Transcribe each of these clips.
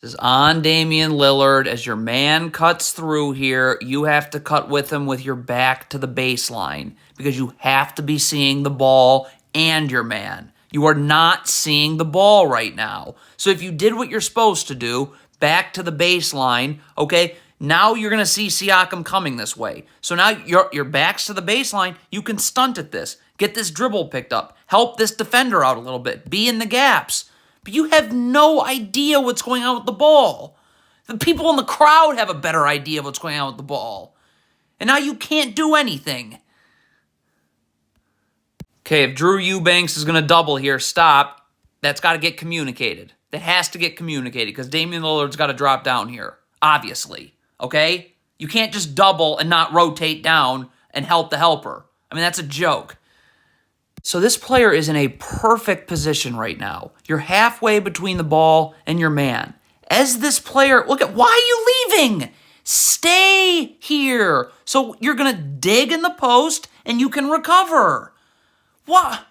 This is on Damian Lillard. As your man cuts through here, you have to cut with him with your back to the baseline because you have to be seeing the ball and your man. You are not seeing the ball right now. So if you did what you're supposed to do, back to the baseline, okay, now you're going to see Siakam coming this way. So now your back's to the baseline. You can stunt at this. Get this dribble picked up. Help this defender out a little bit. Be in the gaps. But you have no idea what's going on with the ball. The people in the crowd have a better idea of what's going on with the ball. And now you can't do anything. Okay, if Drew Eubanks is going to double here, stop. That's got to get communicated. That has to get communicated because Damian Lillard's got to drop down here, obviously. Okay? You can't just double and not rotate down and help the helper. I mean, that's a joke. So this player is in a perfect position right now. You're halfway between the ball and your man. As this player, look at, why are you leaving? Stay here. So you're going to dig in the post and you can recover. What?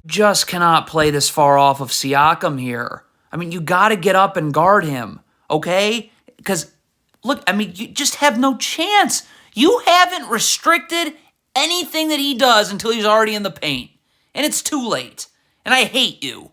Just cannot play this far off of Siakam here. I mean, you got to get up and guard him, okay? Because, look, I mean, you just have no chance. You haven't restricted anything that he does until he's already in the paint. And it's too late. And I hate you.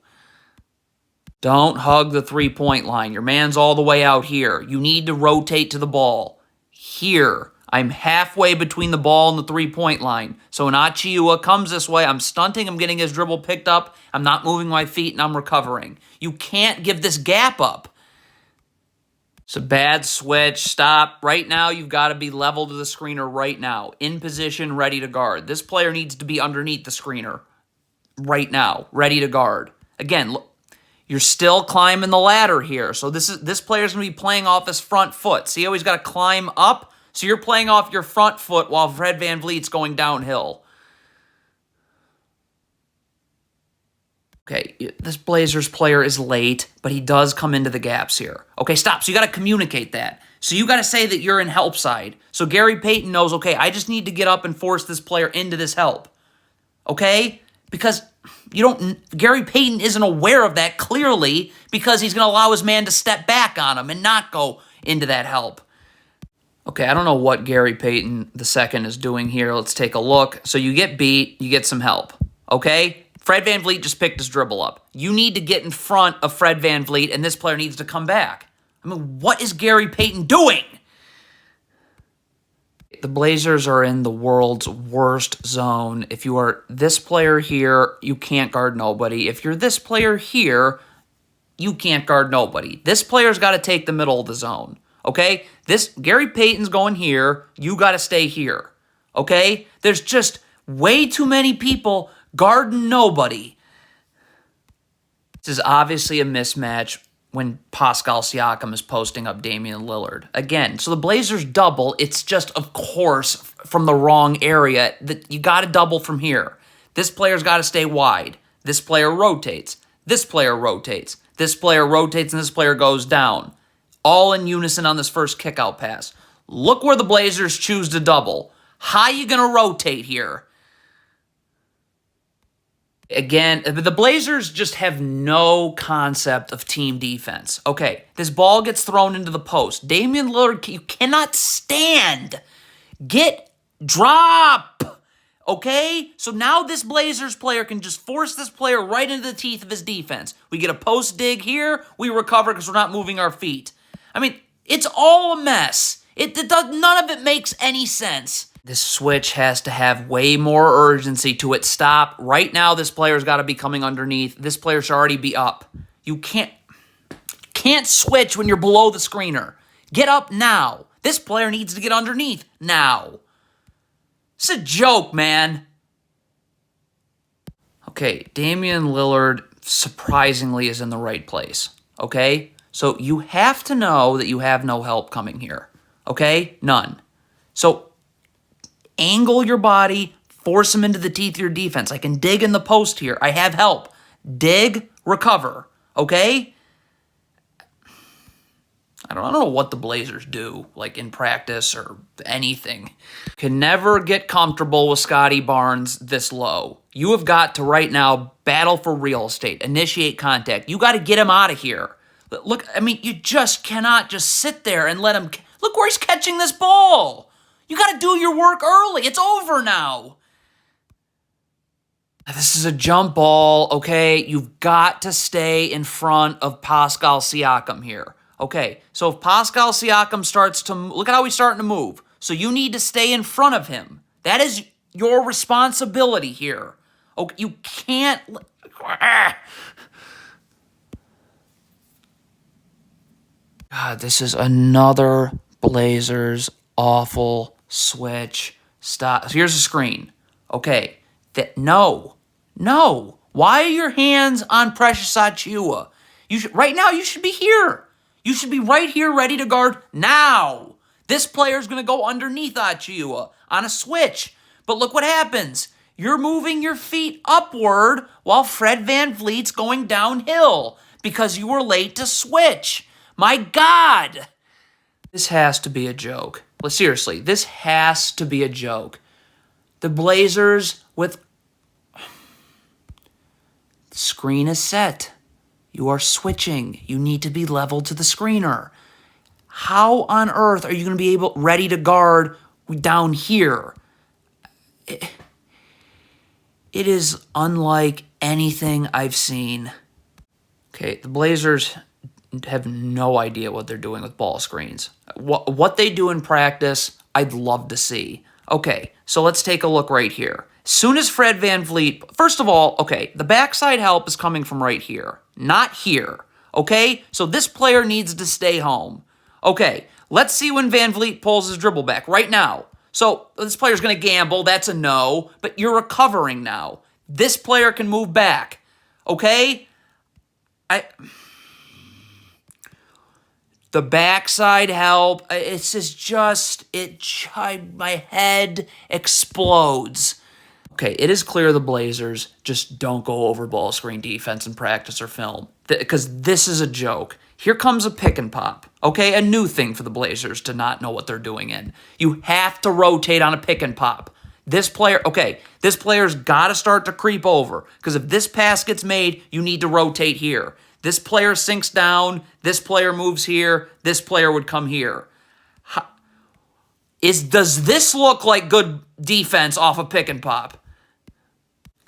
Don't hug the three-point line. Your man's all the way out here. You need to rotate to the ball. Here. I'm halfway between the ball and the three-point line. So when Achiuwa comes this way, I'm stunting, I'm getting his dribble picked up, I'm not moving my feet, and I'm recovering. You can't give this gap up. It's a bad switch. Stop. Right now, you've got to be level to the screener right now. In position, ready to guard. This player needs to be underneath the screener right now, ready to guard. Again, look, you're still climbing the ladder here. So this player's going to be playing off his front foot. See how he's got to climb up? So you're playing off your front foot while Fred VanVleet's going downhill. Okay, this Blazers player is late, but he does come into the gaps here. Okay, stop. So you got to communicate that. So you got to say that you're in help side. So Gary Payton knows, okay, I just need to get up and force this player into this help. Okay? Because Gary Payton isn't aware of that clearly because he's going to allow his man to step back on him and not go into that help. Okay, I don't know what Gary Payton II is doing here. Let's take a look. So you get beat, you get some help. Okay? Fred VanVleet just picked his dribble up. You need to get in front of Fred VanVleet, and this player needs to come back. I mean, what is Gary Payton doing? The Blazers are in the world's worst zone. If you are this player here, you can't guard nobody. If you're this player here, you can't guard nobody. This player's got to take the middle of the zone. Okay? Gary Payton's going here. You got to stay here. Okay? There's just way too many people guarding nobody. This is obviously a mismatch when Pascal Siakam is posting up Damian Lillard. Again, so the Blazers double. It's just, of course, from the wrong area. That you got to double from here. This player's got to stay wide. This player rotates. This player rotates. This player rotates, and this player goes down. All in unison on this first kickout pass. Look where the Blazers choose to double. How you going to rotate here? Again, the Blazers just have no concept of team defense. Okay, this ball gets thrown into the post. Damian Lillard, you cannot stand. Drop. Okay? So now this Blazers player can just force this player right into the teeth of his defense. We get a post dig here. We recover because we're not moving our feet. I mean, it's all a mess. None of it makes any sense. This switch has to have way more urgency to it. Stop. Right now, this player's got to be coming underneath. This player should already be up. You can't switch when you're below the screener. Get up now. This player needs to get underneath now. It's a joke, man. Okay, Damian Lillard surprisingly is in the right place. Okay? So you have to know that you have no help coming here. Okay? None. So angle your body, force him into the teeth of your defense. I can dig in the post here. I have help. Dig, recover. Okay? I don't know what the Blazers do, like in practice or anything. Can never get comfortable with Scotty Barnes this low. You have got to right now battle for real estate, initiate contact. You got to get him out of here. Look, I mean, you just cannot just sit there and let him. Look where he's catching this ball. You got to do your work early. It's over now. This is a jump ball, okay? You've got to stay in front of Pascal Siakam here. Okay, so if Pascal Siakam starts to... Look at how he's starting to move. So you need to stay in front of him. That is your responsibility here. Okay, you can't... God, this is another Blazers awful switch. Stop. Here's the screen. Okay, no. Why are your hands on Precious Achiuwa? Right now, you should be here. You should be right here ready to guard now. This player's going to go underneath Achiuwa on a switch. But look what happens. You're moving your feet upward while Fred VanVleet's going downhill because you were late to switch. My God. This has to be a joke. Well, seriously, this has to be a joke. The Blazers with... The screen is set. You are switching. You need to be level to the screener. How on earth are you going to be ready to guard down here? It is unlike anything I've seen. Okay, the Blazers have no idea what they're doing with ball screens. What they do in practice, I'd love to see. Okay, so let's take a look right here. Soon as Fred VanVleet, first of all, okay, the backside help is coming from right here, not here. Okay, so this player needs to stay home. Okay, let's see when VanVleet pulls his dribble back right now. So this player's going to gamble. That's a no, but you're recovering now. This player can move back. Okay? The backside help, my head explodes. Okay, it is clear the Blazers just don't go over ball screen defense in practice or film. Because this is a joke. Here comes a pick and pop. Okay, a new thing for the Blazers to not know what they're doing in. You have to rotate on a pick and pop. This player's got to start to creep over. Because if this pass gets made, you need to rotate here. This player sinks down. This player moves here. This player would come here. Does this look like good defense off a pick and pop?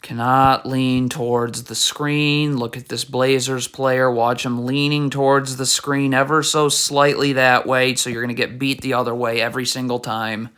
Cannot lean towards the screen. Look at this Blazers player. Watch him leaning towards the screen ever so slightly that way, so you're going to get beat the other way every single time.